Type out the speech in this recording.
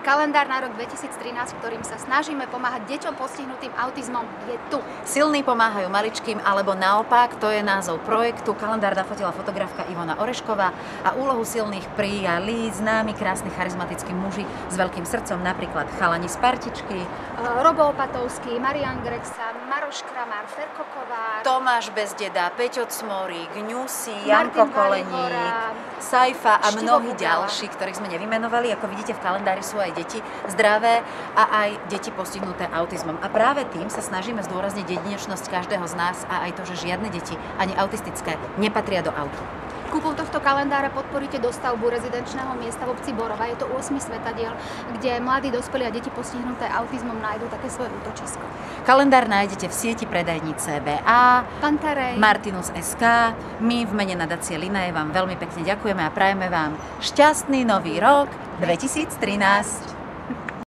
Kalendár na rok 2013, ktorým sa snažíme pomáhať deťom postihnutým autizmom, je tu. Silní pomáhajú maličkým, alebo naopak, to je názov projektu. Kalendár nafotila fotografka Ivona Orešková a úlohu silných prijali známi, krásni, charizmatickí muži s veľkým srdcom, napríklad chalani z Partičky, Robo Opatovský, Marian Grexa, Maroš Kramár, Ferko Kovár, Tomáš Bezdeda, Peťo Cmorík, Ňusi, Janko Koleník, Saifa a mnohí ďalší, ktorých sme nevymenovali. Ako vidíte, v kalendári sú aj deti zdravé a aj deti postihnuté autizmom. A práve tým sa snažíme zdôrazniť jedinečnosť každého z nás a aj to, že žiadne deti, ani autistické, nepatria do auta. Kúpou tohto kalendára podporíte dostavbu rezidenčného miesta v obci Borova. Je to 8. svetadiel, kde mladí, dospelí a deti postihnuté autizmom nájdú také svoje útočisko. Kalendár nájdete v sieti predajníc CBA, Pantarej, Martinus SK. My v mene nadácie Linnaeus vám veľmi pekne ďakujeme a prajeme vám šťastný nový rok 2013.